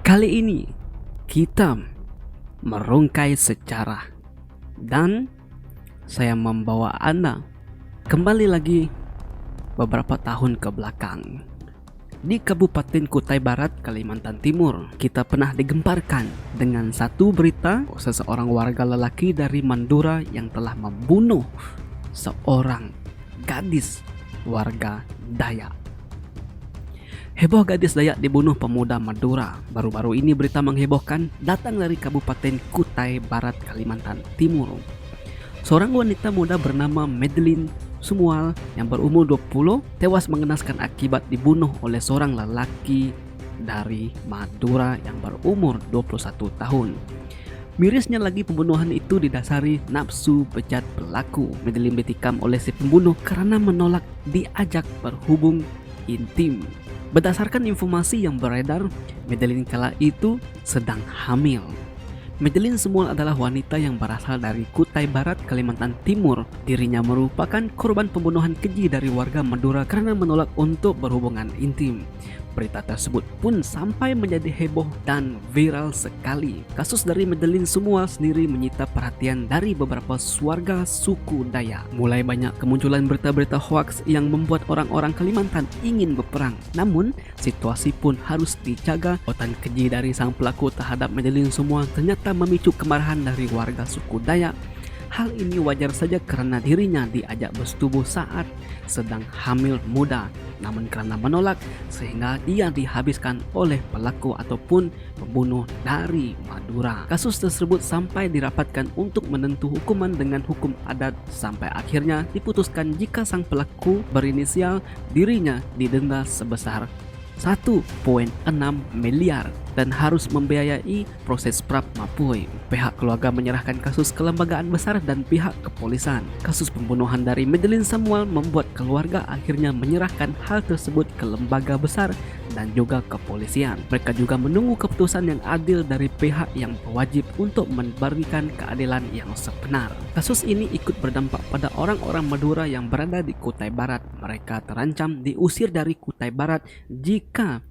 Kali ini kita merungkai sejarah dan saya membawa Anda kembali lagi beberapa tahun ke belakang. Di Kabupaten Kutai Barat, Kalimantan Timur, kita pernah digemparkan dengan satu berita seseorang warga lelaki dari Mandura yang telah membunuh seorang gadis warga Dayak. Heboh gadis Dayak dibunuh pemuda Madura. Baru-baru ini berita menghebohkan datang dari Kabupaten Kutai Barat, Kalimantan Timur. Seorang wanita muda bernama Madeline Sumual yang berumur 20 tewas mengenaskan akibat dibunuh oleh seorang lelaki dari Madura yang berumur 21 tahun. Mirisnya lagi, pembunuhan itu didasari nafsu bejat pelaku. Madeline ditikam oleh si pembunuh karena menolak diajak berhubung intim. Berdasarkan informasi yang beredar, Madeline kala itu sedang hamil. Madeline Sumual adalah wanita yang berasal dari Kutai Barat, Kalimantan Timur. Dirinya merupakan korban pembunuhan keji dari warga Madura karena menolak untuk berhubungan intim. Berita tersebut pun sampai menjadi heboh dan viral sekali. Kasus dari Madeline Sumual sendiri menyita perhatian dari beberapa warga suku Dayak. Mulai banyak kemunculan berita-berita hoaks yang membuat orang-orang Kalimantan ingin berperang. Namun, situasi pun harus dijaga. Perbuatan keji dari sang pelaku terhadap Madeline Sumual ternyata memicu kemarahan dari warga suku Dayak. Hal ini wajar saja karena dirinya diajak bersetubuh saat sedang hamil muda, namun karena menolak sehingga ia dihabiskan oleh pelaku ataupun pembunuh dari Madura. Kasus tersebut sampai dirapatkan untuk menentu hukuman dengan hukum adat sampai akhirnya diputuskan jika sang pelaku berinisial dirinya didenda sebesar 1,6 miliar dan harus membiayai proses pra mapui. Pihak keluarga menyerahkan kasus ke lembagaan besar dan pihak kepolisian. Kasus pembunuhan dari Madeline Sumual membuat keluarga akhirnya menyerahkan hal tersebut ke lembaga besar dan juga kepolisian. Mereka juga menunggu keputusan yang adil dari pihak yang berwajib untuk memberikan keadilan yang sebenar. Kasus ini ikut berdampak pada orang-orang Madura yang berada di Kutai Barat. Mereka terancam diusir dari Kutai Barat jika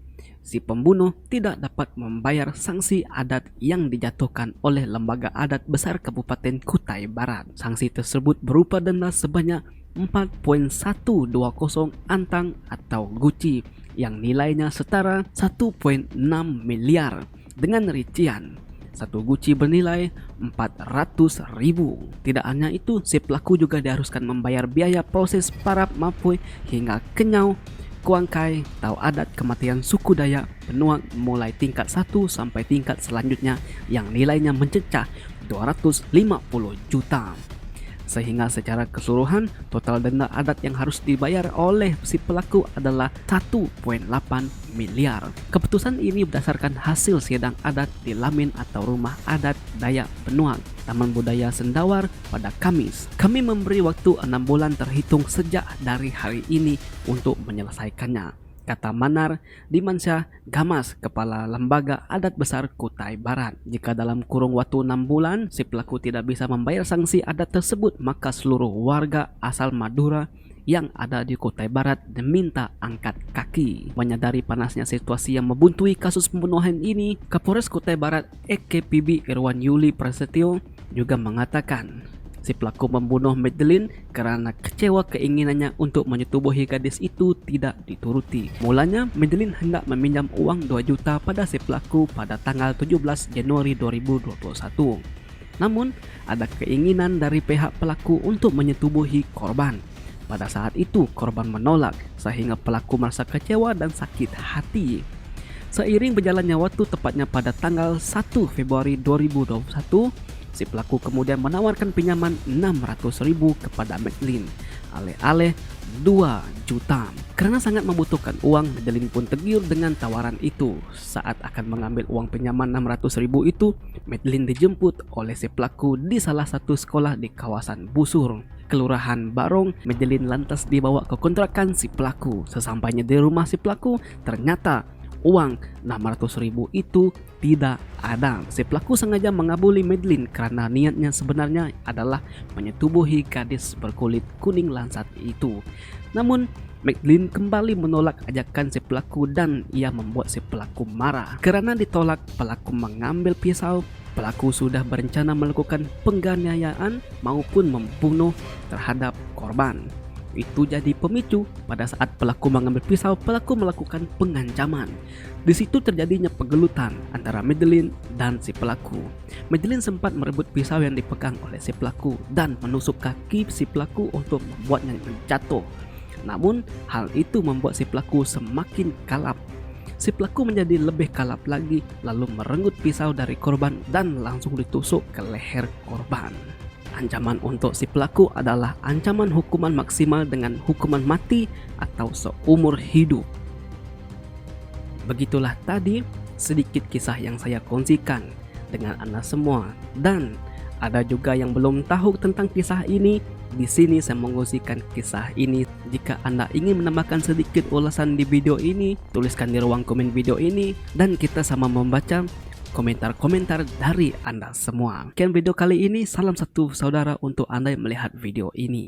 si pembunuh tidak dapat membayar sanksi adat yang dijatuhkan oleh lembaga adat besar Kabupaten Kutai Barat. Sanksi tersebut berupa denda sebanyak 4,120 antang atau guci yang nilainya setara 1,6 miliar dengan rincian satu guci bernilai 400.000. Tidak hanya itu, si pelaku juga diharuskan membayar biaya proses para mapui hingga kenyau kuangkai atau adat kematian suku Dayak Penuak mulai tingkat 1 sampai tingkat selanjutnya yang nilainya mencecah 250 juta. Sehingga secara keseluruhan total denda adat yang harus dibayar oleh si pelaku adalah 1,8 miliar. Keputusan ini berdasarkan hasil sidang adat di Lamin atau Rumah Adat Dayak Penuak, Taman Budaya Sendawar pada Kamis. Kami memberi waktu 6 bulan terhitung sejak dari hari ini untuk menyelesaikannya, kata Manar Dimansyah Gamas, Kepala Lembaga Adat Besar Kutai Barat. Jika dalam kurung waktu 6 bulan si pelaku tidak bisa membayar sanksi adat tersebut, maka seluruh warga asal Madura yang ada di Kutai Barat diminta angkat kaki. Menyadari panasnya situasi yang membuntui kasus pembunuhan ini, Kapolres Kutai Barat EKPB Irwan Yuli Prasetyo juga mengatakan si pelaku membunuh Madeline karena kecewa keinginannya untuk menyetubuhi gadis itu tidak dituruti. Mulanya Madeline hendak meminjam uang 2 juta pada si pelaku pada tanggal 17 Januari 2021. Namun ada keinginan dari pihak pelaku untuk menyetubuhi korban. Pada saat itu korban menolak sehingga pelaku merasa kecewa dan sakit hati. Seiring berjalannya waktu, tepatnya pada tanggal 1 Februari 2021, si pelaku kemudian menawarkan pinjaman 600.000 kepada Madeline, alih-alih 2 juta. Karena sangat membutuhkan uang, Madeline pun tergiur dengan tawaran itu. Saat akan mengambil uang pinjaman 600.000 itu, Madeline dijemput oleh si pelaku di salah satu sekolah di kawasan Busur, Kelurahan Barong. Madeline lantas dibawa ke kontrakan si pelaku. Sesampainya di rumah si pelaku, ternyata uang 600.000 itu tidak ada. Si pelaku sengaja mengabuli Madeline karena niatnya sebenarnya adalah menyetubuhi gadis berkulit kuning lansat itu. Namun Madeline kembali menolak ajakan si pelaku dan ia membuat si pelaku marah. Karena ditolak, pelaku mengambil pisau. Pelaku sudah berencana melakukan penganiayaan maupun membunuh terhadap korban. Itu jadi pemicu pada saat pelaku mengambil pisau, pelaku melakukan pengancaman. Di situ terjadinya pegelutan antara Madeline dan si pelaku. Madeline sempat merebut pisau yang dipegang oleh si pelaku dan menusuk kaki si pelaku untuk membuatnya jatuh. Namun hal itu membuat si pelaku semakin kalap. Si pelaku menjadi lebih kalap lagi, lalu merenggut pisau dari korban dan langsung ditusuk ke leher korban. Ancaman untuk si pelaku adalah ancaman hukuman maksimal dengan hukuman mati atau seumur hidup. Begitulah tadi sedikit kisah yang saya kongsikan dengan Anda semua, dan ada juga yang belum tahu tentang kisah ini. Di sini saya mengungsikan kisah ini. Jika Anda ingin menambahkan sedikit ulasan di video ini, tuliskan di ruang komen video ini dan kita sama membaca komentar-komentar dari Anda semua. Sekian video kali ini, salam satu saudara untuk Anda yang melihat video ini.